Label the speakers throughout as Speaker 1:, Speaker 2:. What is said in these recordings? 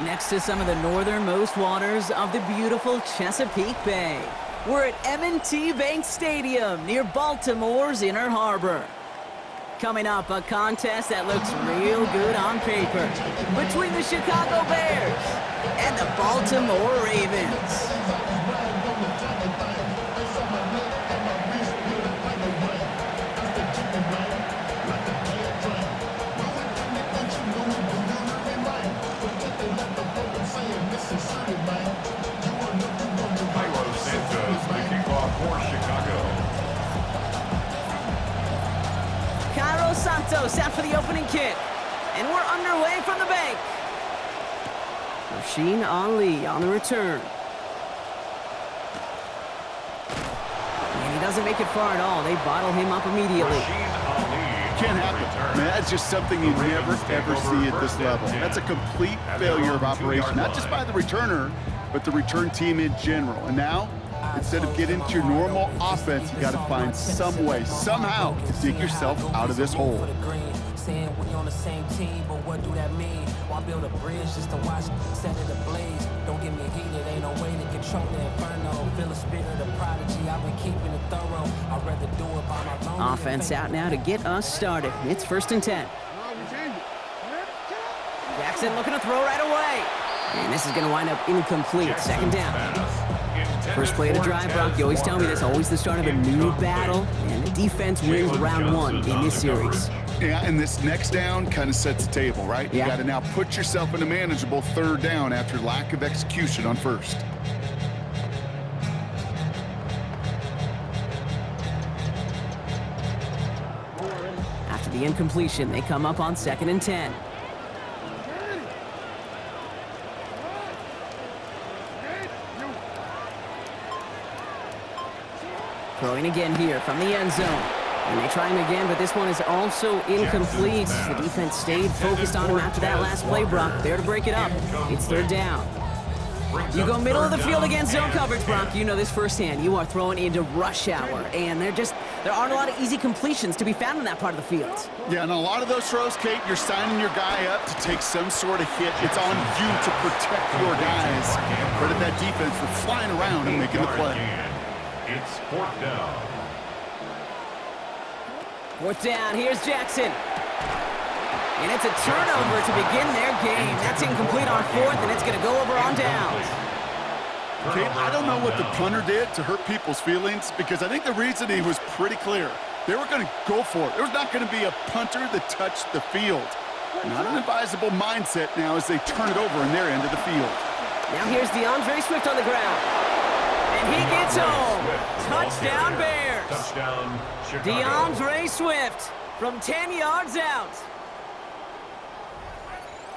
Speaker 1: Next to some of the northernmost waters of the beautiful Chesapeake Bay, we're at M&T Bank Stadium near Baltimore's Inner Harbor. Coming up, a contest that looks real good on paper between the Chicago Bears and the Baltimore Ravens. Santos out for the opening kick, and we're underway from the bank. Rasheen Ali on the return. And he doesn't make it far at all. They bottle him up immediately.
Speaker 2: Can't happen. Man, that's just something you never, ever see at this level. That's a complete failure of operation, not just by the returner, but the return team in general. And now, instead of getting to your normal offense, you got to find some way, somehow, to dig yourself out of this hole.
Speaker 3: Saying we on the same team, but what do that mean? Why build a bridge just to watch set it ablaze? Don't get me heated, ain't no way to control the inferno. Feel the spirit of prodigy, I've been keeping it thorough. I'd rather do it by my own.
Speaker 1: Offense out now to get us started. It's 1st and 10. Jackson looking to throw right away. And this is going to wind up incomplete. 2nd down. First play of the drive, Brock. You always tell me this, always the start of a new battle, and the defense wins round 1 in this series.
Speaker 2: Yeah, and this next down kind of sets the table, right?
Speaker 1: Yeah.
Speaker 2: You got to now put yourself in a manageable 3rd down after lack of execution on 1st.
Speaker 1: After the incompletion, they come up on 2nd and 10. Throwing again here from the end zone. And they try him again, but this one is also incomplete. The defense stayed focused on him after that last play, Brock. There to break it up. It's 3rd down. You go middle of the field against zone coverage, Brock. You know this firsthand. You are throwing into rush hour, and there aren't a lot of easy completions to be found in that part of the field.
Speaker 2: Yeah, and a lot of those throws, Kate, you're signing your guy up to take some sort of hit. It's on you to protect your guys. Credit that defense for flying around and making the play.
Speaker 4: It's 4th down.
Speaker 1: 4th down, here's Jackson. And it's a turnover to begin their game. That's incomplete on 4th, and it's going to go over on downs.
Speaker 2: Okay, I don't know what the punter did to hurt people's feelings, because I think the reasoning was pretty clear. They were going to go for it. There was not going to be a punter that touched the field. Not an advisable mindset now as they turn it over in their end of the field.
Speaker 1: Now here's DeAndre Swift on the ground. And he gets home. Touchdown Bears.
Speaker 4: Touchdown Chicago.
Speaker 1: DeAndre Swift from 10 yards out.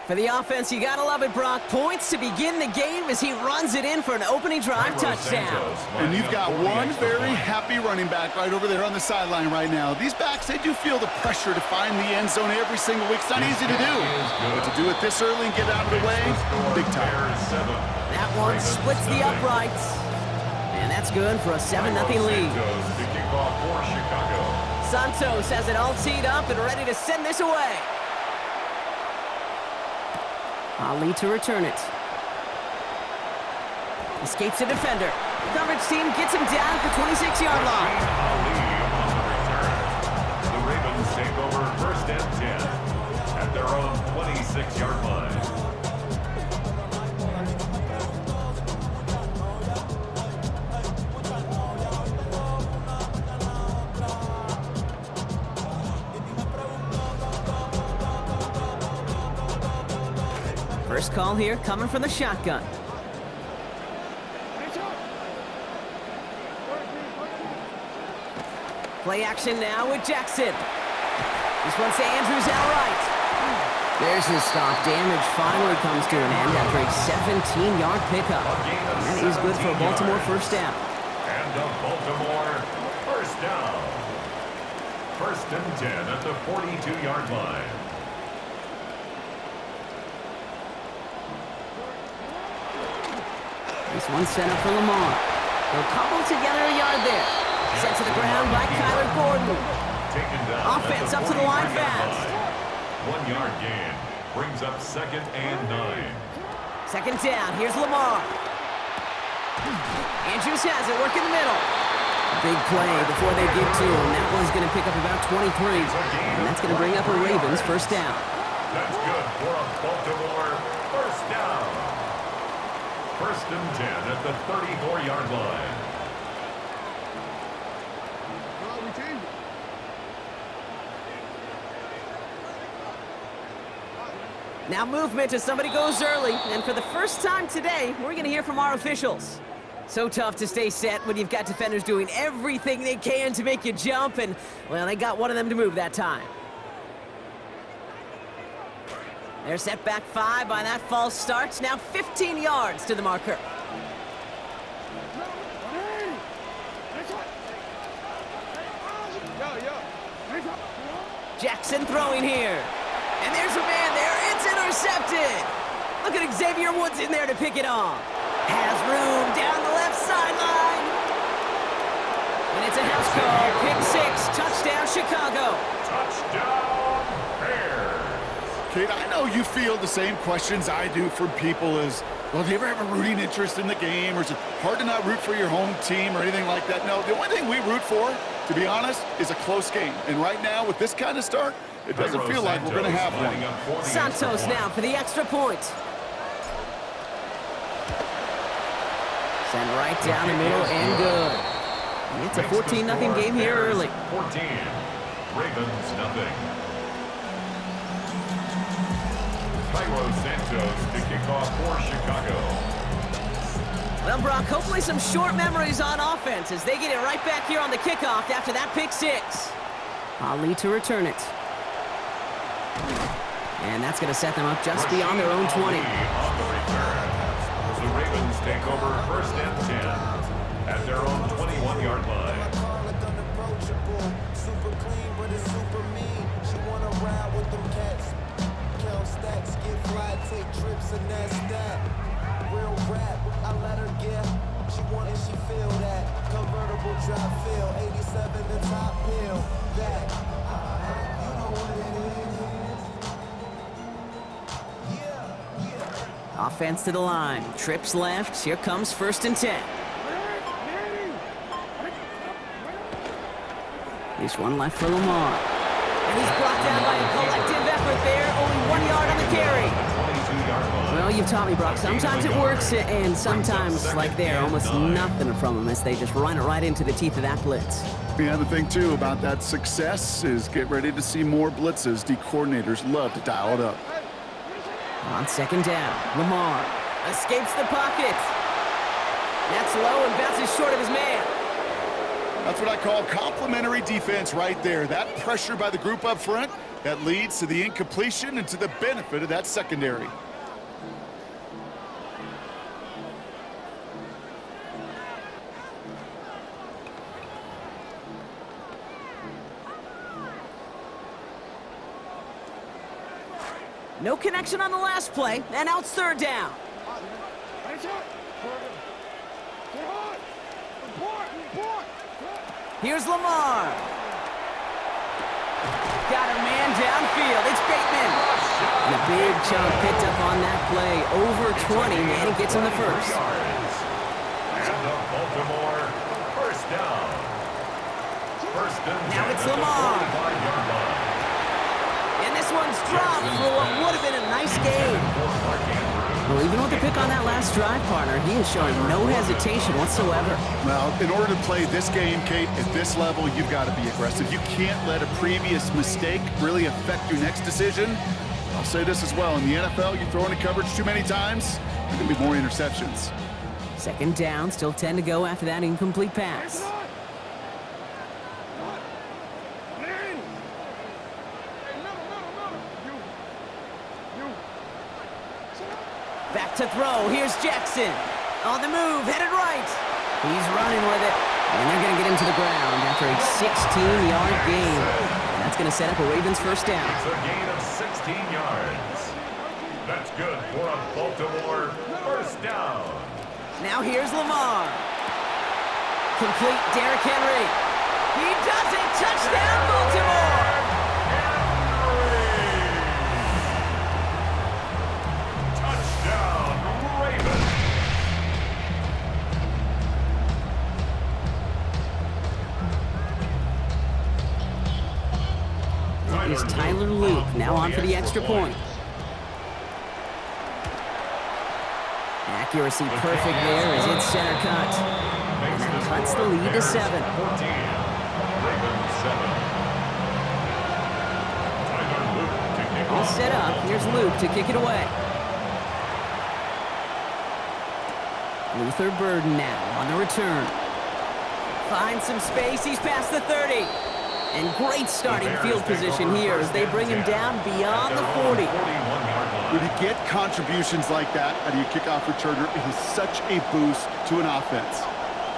Speaker 1: For the offense, you gotta love it, Brock. Points to begin the game as he runs it in for an opening drive touchdown.
Speaker 2: And you've got one very happy running back right over there on the sideline right now. These backs, they do feel the pressure to find the end zone every single week. It's not easy to do. But to do it this early and get out of the way, big time.
Speaker 1: That one splits the uprights. And that's good for a 7-0 lead. Santos has it all teed up and ready to send this away. Ali to return it. Escapes the defender. The coverage team gets him down at the 26-yard line.
Speaker 4: The Ravens take over 1st and 10 at their own 26-yard line.
Speaker 1: First call here coming from the shotgun. Play action now with Jackson. This one's to Andrews outright. There's his stop. Damage finally comes to an end after a 17-yard pickup. That is good for a Baltimore first down.
Speaker 4: And a Baltimore first down. First and 10 at the 42-yard line.
Speaker 1: This one's sent up for Lamar. They'll cobble together a yard there. Sent to the ground by Kyler Gordon.
Speaker 4: Taken down.
Speaker 1: Offense up to the line fast.
Speaker 4: 1 yard gain brings up 2nd and 9.
Speaker 1: Second down. Here's Lamar. Andrews has it. Work in the middle. Big play before they get to him. That one's going to pick up about 23. And that's going to bring up a Ravens first down.
Speaker 4: That's good for a Baltimore first down. First and 10 at the 34-yard line.
Speaker 1: Now movement as somebody goes early. And for the first time today, we're going to hear from our officials. So tough to stay set when you've got defenders doing everything they can to make you jump. And, well, they got one of them to move that time. They're set back 5 by that false start. Now 15 yards to the marker. Jackson throwing here. And there's a man there. It's intercepted. Look at Xavier Woods in there to pick it off. Has room down the left sideline. And it's a house call. Pick 6. Touchdown, Chicago.
Speaker 4: Touchdown, Bears.
Speaker 2: Kate, I know you feel the same questions I do from people as, well, do you ever have a rooting interest in the game? Or is it hard to not root for your home team or anything like that? No, the only thing we root for, to be honest, is a close game. And right now, with this kind of start, it doesn't feel like we're going to have one.
Speaker 1: Santos now for the extra point. Sent right down the middle and good. It's a 14-0 game here early.
Speaker 4: 14. Ravens nothing. Cairo Santos to kick off for Chicago.
Speaker 1: Well, Brock, hopefully some short memories on offense as they get it right back here on the kickoff after that pick 6. Ali to return it. And that's going to set them up just beyond their own 20.
Speaker 4: On the return. The Ravens take over first and 10 at their own 21-yard line.
Speaker 5: Super clean, but it's super mean. She wanna ride with them cats. Count stacks, get fly, take trips, and that's that. Real rap, I let her get. She want and she feel that. Convertible drop feel, 87 the top hill. That, you know what it is. Yeah.
Speaker 1: Offense to the line. Trips left. Here comes first and 10. This one left for Lamar. And he's blocked down by a collective effort there. Only 1 yard on the carry.
Speaker 4: 22-yard line.
Speaker 1: Well, you've taught me, Brock. Sometimes it works, and sometimes, like there, almost nothing from them as they just run it right into the teeth of that blitz.
Speaker 2: Yeah, the thing, too, about that success is get ready to see more blitzes. D coordinators love to dial it up.
Speaker 1: On second down, Lamar escapes the pocket. That's low and bounces short of his man.
Speaker 2: That's what I call complementary defense right there. That pressure by the group up front, that leads to the incompletion and to the benefit of that secondary.
Speaker 1: No connection on the last play, and now it's third down. Here's Lamar. Got a man downfield. It's Bateman. The big chunk picked up on that play. Over 20, and he gets him the first.
Speaker 4: And the Baltimore first down. First and 10
Speaker 1: Now it's
Speaker 4: at the
Speaker 1: Lamar.
Speaker 4: 45-yard line.
Speaker 1: And this one's dropped for what would have been a nice game. Well, even with the pick on that last drive, partner, he is showing no hesitation whatsoever.
Speaker 2: Well, in order to play this game, Kate, at this level, you've got to be aggressive. You can't let a previous mistake really affect your next decision. I'll say this as well. In the NFL, you throw into coverage too many times, there can be more interceptions.
Speaker 1: Second down, still 10 to go after that incomplete pass. Back to throw. Here's Jackson. On the move, headed right. He's running with it. And they're going to get him to the ground after a 16-yard gain. And that's going to set up a Ravens first down.
Speaker 4: It's a gain of 16 yards. That's good for a Baltimore first down.
Speaker 1: Now here's Lamar. Complete Derrick Henry. He does it. Touchdown, Baltimore.
Speaker 4: Touchdown, Ravens.
Speaker 1: Is Tyler Luke now on for the extra point. Accuracy perfect there as it's center cut. And that cuts the lead to 7.
Speaker 4: 14. Ravens 7. Tyler Luke to kick
Speaker 1: All
Speaker 4: off.
Speaker 1: set up. Here's Luke to kick it away. Luther Burden now on the return. Finds some space. He's past the 30. And great starting field position here as they bring him down beyond the 40.
Speaker 2: When you get contributions like that out of your kickoff returner, it is such a boost to an offense.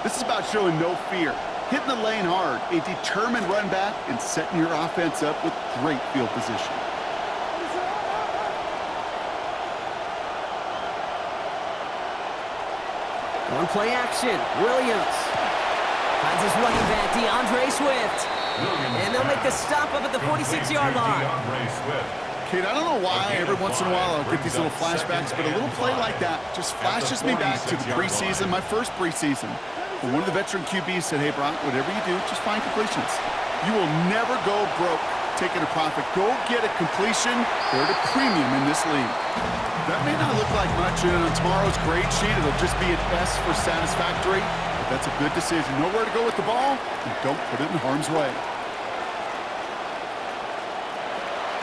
Speaker 2: This is about showing no fear, hitting the lane hard, a determined run back, and setting your offense up with great field position.
Speaker 1: On play action, Williams finds his running back, DeAndre Swift. And they'll make the stop up at the 46-yard line.
Speaker 2: Kate, I don't know why every once in a while I'll get these little flashbacks, but a little play like that just flashes me back to the preseason, my first preseason. But one of the veteran QBs said, hey, Brock, whatever you do, just find completions. You will never go broke taking a profit. Go get a completion. They're at a premium in this league. That may not look like much, and on tomorrow's grade sheet, it'll just be an S for satisfactory. But that's a good decision. Know where to go with the ball, and don't put it in harm's way.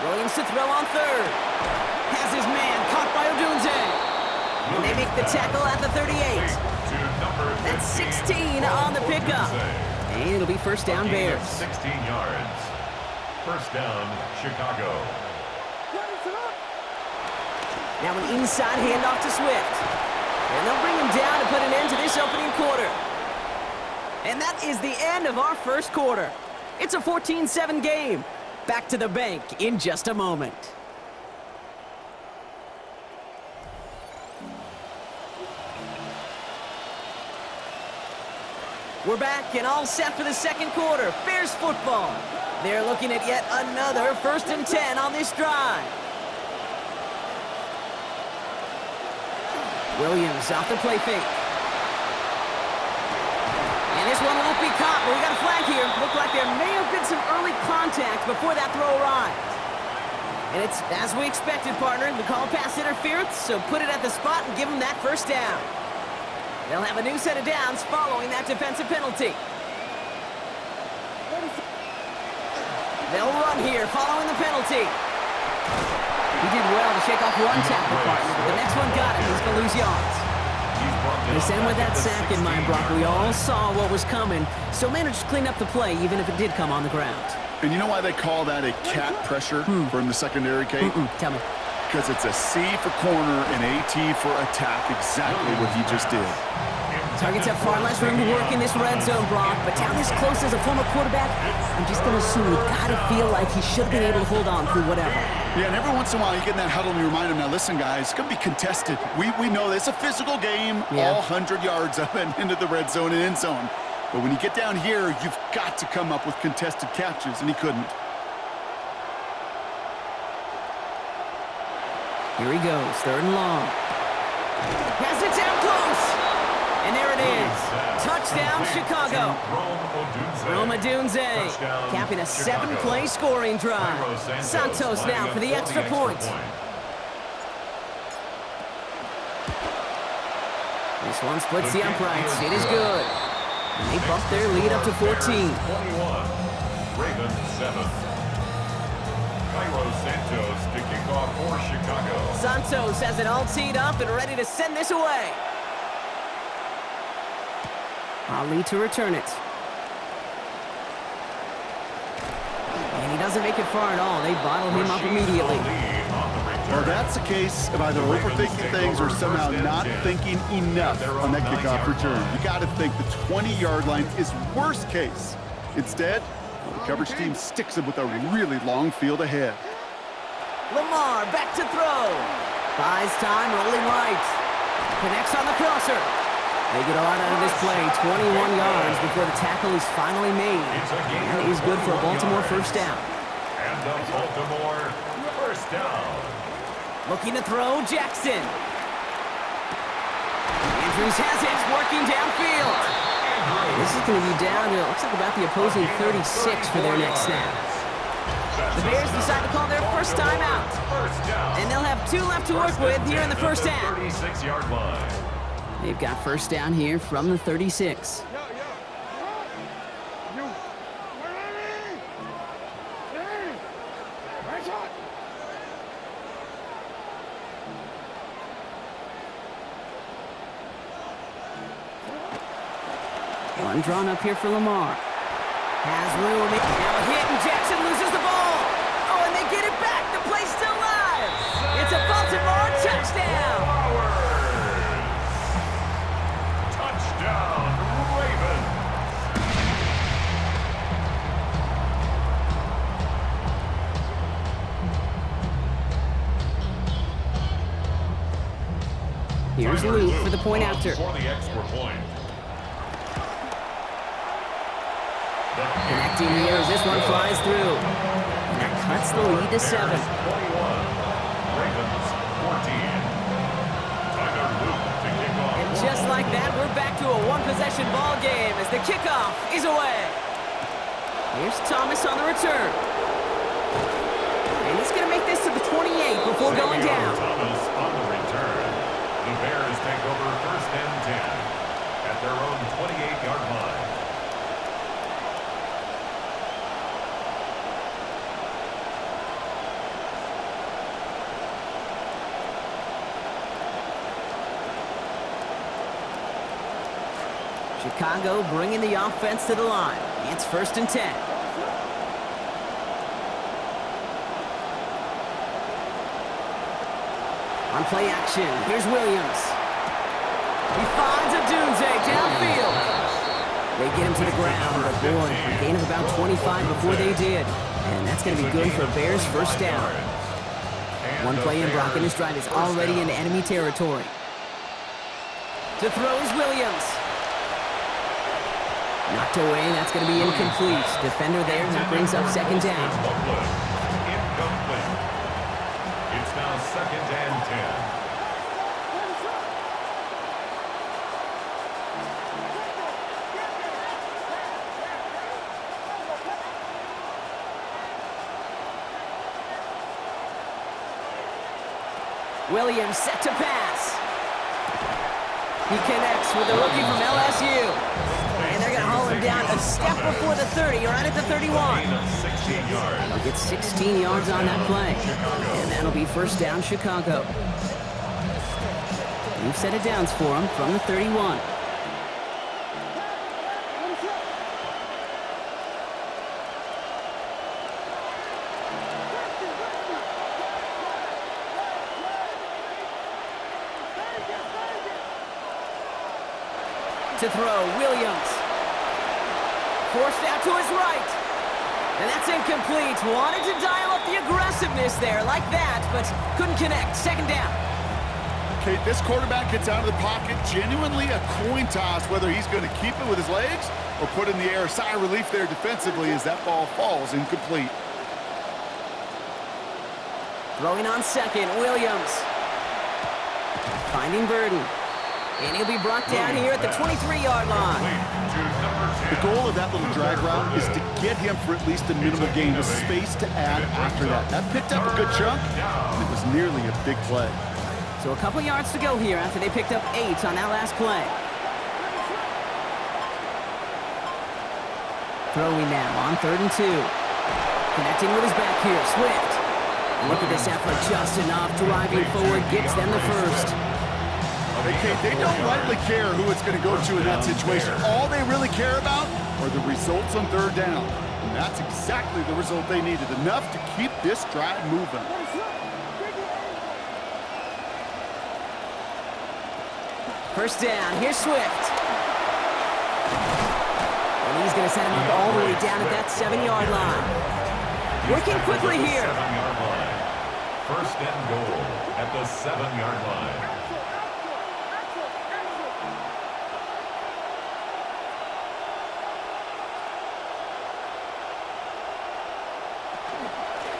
Speaker 1: Williams to throw on third. Has his man caught by Odunze. And they make the tackle at the 38. That's 16 on the pickup. And it'll be first down Bears.
Speaker 4: 16 yards. First down, Chicago.
Speaker 1: Now an inside handoff to Swift. And they'll bring him down to put an end to this opening quarter. And that is the end of our first quarter. It's a 14-7 game. Back to the bank in just a moment. We're back and all set for the second quarter. Bears football. They're looking at yet another 1st and 10 on this drive. Williams off the play fake. And this one won't be caught, but we got a flag here. Looked like there may have been some early contact before that throw arrived. And it's as we expected, partner. We call pass interference, so put it at the spot and give them that first down. They'll have a new set of downs following that defensive penalty. They'll run here following the penalty. He did well to shake off one tackle, partner, but the next one got him. He's going to lose yards. They send with that sack in mind, Brock. We all saw what was coming, so managed to clean up the play, even if it did come on the ground.
Speaker 2: And you know why they call that a cat pressure from the secondary, Kate?
Speaker 1: Tell me.
Speaker 2: Because it's a C for corner and a T for attack, exactly what he just did.
Speaker 1: Targets have far less room to work in this red zone, Brock, but down this close as a former quarterback, I'm just going to assume you got to feel like he should have been able to hold on through whatever.
Speaker 2: Yeah, and every once in a while you get in that huddle and you remind him, now listen, guys, it's going to be contested. We know this. It's a physical game, all 100 yards up and into the red zone and end zone. But when you get down here, you've got to come up with contested catches, and he couldn't.
Speaker 1: Here he goes, 3rd and long. Has it down close. And there it is. Touchdown, Chicago. Rome Odunze capping a 7-play scoring drive. Santos now for the extra point. This one splits the uprights. It is good. And they bump their lead up to 14.
Speaker 4: 21. Ravens 7. Cairo Santos to kick off for Chicago.
Speaker 1: Santos has it all teed up and ready to send this away. Ali to return it. And he doesn't make it far at all. They bottle him up immediately.
Speaker 2: Well, that's the case of either overthinking things or somehow not thinking enough on that kickoff return. You got to think the 20-yard line is worst case. Instead, the coverage team sticks him with a really long field ahead.
Speaker 1: Lamar back to throw. Buys time, rolling right. Connects on the crosser. They get a lot out of this play. 21 yards before the tackle is finally made. And he's good for a Baltimore first down.
Speaker 4: And the Baltimore first down.
Speaker 1: Looking to throw, Jackson. Andrews has it, working downfield. This is going to be down to, it looks like about the opposing 36 for their next snap. The Bears decide to call their first time out. And they'll have 2 left to work with here in the first half.
Speaker 4: 36-yard line.
Speaker 1: They've got first down here from the 36. One drawn up here for Lamar. Has room. Now a hit, and Jackson loses the ball. Oh, and they get it back. The play's still live. It's a Baltimore touchdown.
Speaker 4: Touchdown, Ravens.
Speaker 1: Here's Luke for the point after.
Speaker 4: For the extra point.
Speaker 1: Connecting here as this one flies through. And that cuts the lead to 7.
Speaker 4: 21. Ravens 14. Tyler Luke to kick off.
Speaker 1: And just like that, we're back to a one-possession ball game as the kickoff is away. Here's Thomas on the return. And he's going to make this to the 28 before going down.
Speaker 4: Thomas on the return. The Bears take over first and 10 at their own 28-yard line.
Speaker 1: Chicago bringing the offense to the line. It's first and 10. On play action, here's Williams. He finds Odunze downfield. They get him to the ground, but boy, a gain of about 25 before they did. And that's going to be good for Bears first down. One play in, Brock in his drive is already in enemy territory. To throw is Williams. Knocked away, that's going to be incomplete. Defender there, and that brings up second down.
Speaker 4: Incomplete. It's now second and 10.
Speaker 1: Williams set to pass. He connects with the rookie from LSU. And they're going to haul him down a step before the 30, or right at the 31. They'll get 16 yards on that play. And that'll be first down, Chicago. New set of downs for him from the 31. To throw, Williams. Forced out to his right. And that's incomplete. Wanted to dial up the aggressiveness there like that, but couldn't connect. Second down.
Speaker 2: Okay, this quarterback gets out of the pocket. Genuinely a coin toss whether he's going to keep it with his legs or put in the air. Sigh of relief there defensively as that ball falls incomplete.
Speaker 1: Throwing on second, Williams. Finding Burden. And he'll be brought down here at the 23-yard line.
Speaker 2: The goal of that little drag route is to get him for at least a minimal gain of space to add after that. That picked up a good chunk, and it was nearly a big play.
Speaker 1: So a couple yards to go here after they picked up 8 on that last play. Throwing now on 3rd and 2. Connecting with his back here, Swift. Look at this effort, just enough. Driving forward, gets them the first.
Speaker 2: Okay, they don't rightly care who it's going to go to in that situation. All they really care about are the results on 3rd down. And that's exactly the result they needed. Enough to keep this drive moving.
Speaker 1: First down, here's Swift. And he's going to set him up all the way down at that 7-yard line. Working quickly here.
Speaker 4: 7-yard line. First and goal at the 7-yard line.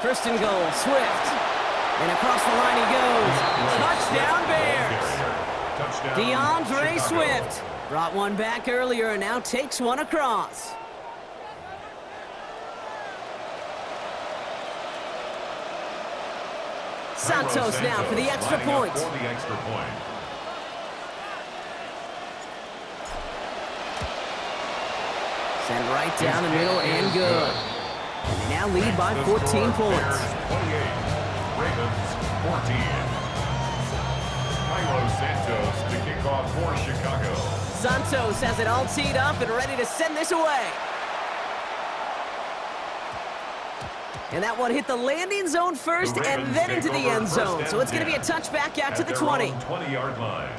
Speaker 1: First and goal, Swift. And across the line he goes. Touchdown Bears. DeAndre Swift brought one back earlier and now takes one across. Santos now for the extra point. Sent right down the middle and good. And they now lead by 14 points.
Speaker 4: 28, Ravens 14. Santos to kick off for Chicago.
Speaker 1: Santos has it all teed up and ready to send this away. And that one hit the landing zone first and then into the end zone. So it's going to be a touchback out to the 20.
Speaker 4: 20-yard line.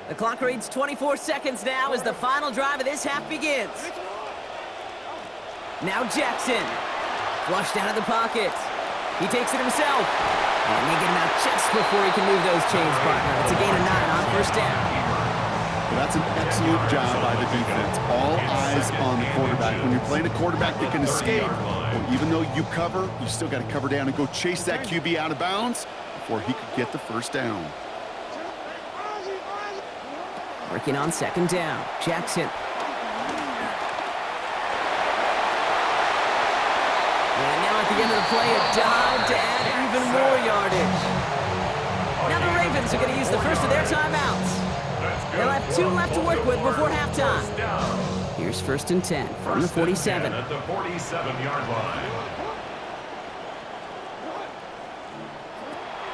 Speaker 1: The clock reads 24 seconds now as the final drive of this half begins. Now Jackson. Flushed out of the pocket. He takes it himself. And they get him out just before he can move those chains, partner. It's a gain of 9 on first down.
Speaker 2: Well, that's an excellent job by the defense. All eyes on the quarterback. When you're playing a quarterback that can escape, well, even though you cover, you still got to cover down and go chase that QB out of bounds before he could get the first down.
Speaker 1: Working on second down. Jackson. And now at the end of the play, a dive to add even more yardage. Now the Ravens are going to use the first of their timeouts. They'll have 2 left to work with before halftime. Here's first and 10 from the 47.
Speaker 4: At the 47-yard line.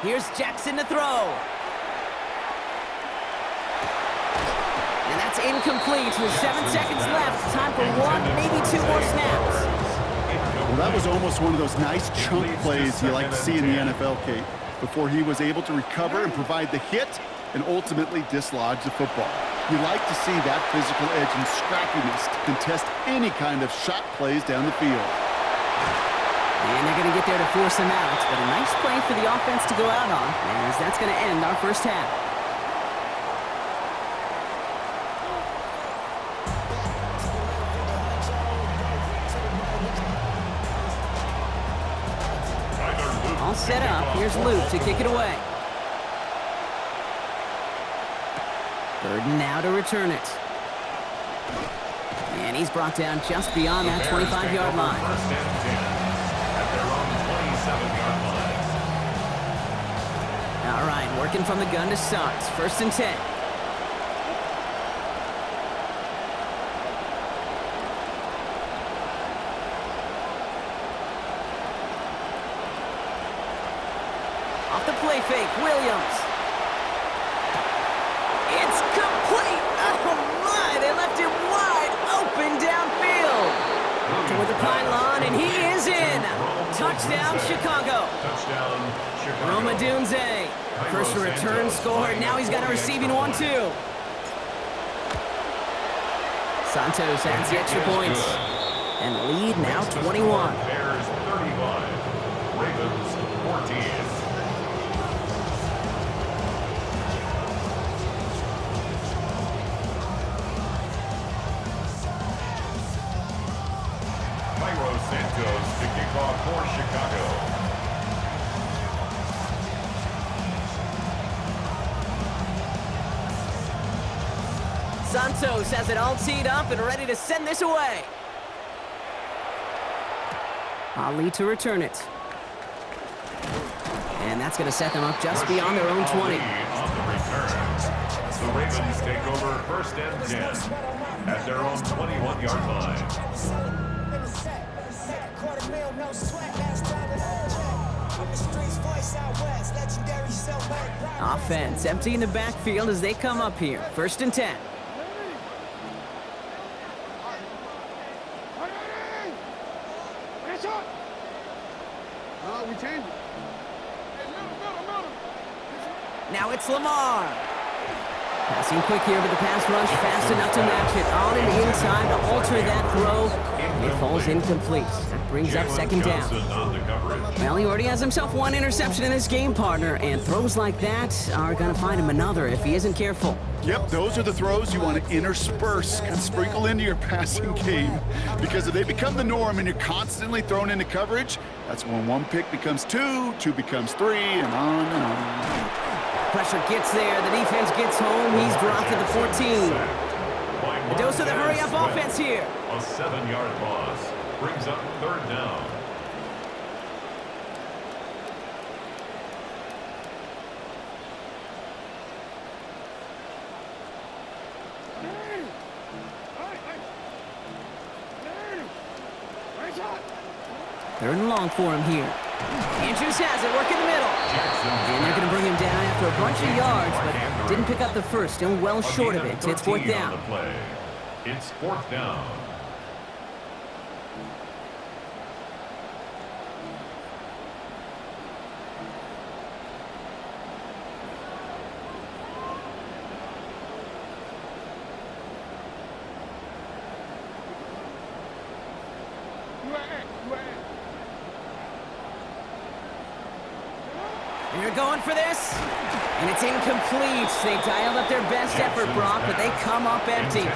Speaker 1: Here's Jackson to throw. And that's incomplete with 7 seconds left. Time for 1, maybe 2 more snaps.
Speaker 2: Well, that was almost one of those nice chunk plays you like to see in the NFL, Kate, before he was able to recover and provide the hit and ultimately dislodge the football. You like to see that physical edge and scrappiness to contest any kind of shot plays down the field.
Speaker 1: And they're going to get there to force him out, but a nice play for the offense to go out on, as that's going to end our first half. All set up. Here's Luke to kick it away. Burden now to return it. And he's brought down just beyond that 25-yard line.
Speaker 4: First and 10 at their own 27-yard line.
Speaker 1: All right, working from the gun to start. First and 10. Off the play fake, Williams. It's complete! Oh my, they left him wide open downfield. Toward the pylon, and he is in. Touchdown, Chicago.
Speaker 4: Touchdown, Chicago.
Speaker 1: Roma Dunze. First return scored. Now he's got a receiving one, too. Santos adds the extra points. And the lead now 21.
Speaker 4: Bears 35. Ravens 14. Santos to kick off for Chicago.
Speaker 1: Santos has it all teed up and ready to send this away. Ali to return it. And that's going to set them up just beyond their own 20.
Speaker 4: On the return. The Ravens take over first and 10 at their own 21-yard line.
Speaker 1: Offense empty in the backfield as they come up here. First and 10. Now it's Lamar. Passing quick here, but the pass rush fast enough to match it. On and in time to alter that throw. And it falls incomplete. That brings up second down. Well, he already has himself one interception in this game, partner, and throws like that are going to find him another if he isn't careful.
Speaker 2: Yep, those are the throws you want to intersperse, kind of sprinkle into your passing game, because if they become the norm and you're constantly thrown into coverage, that's when one pick becomes two becomes three, and on and on.
Speaker 1: Pressure gets there. The defense gets home. He's dropped at the 14. A dose of the hurry-up offense here.
Speaker 4: A 7-yard loss brings up third down.
Speaker 1: Third and long for him here. Andrews has it, work in the middle. And they're going to bring him down after a bunch of yards, but didn't pick up the first. Still well short of it. It's fourth down.
Speaker 4: It's fourth down.
Speaker 1: They're going for this, and it's incomplete. They dialed up their best effort, Brock, but they come up empty.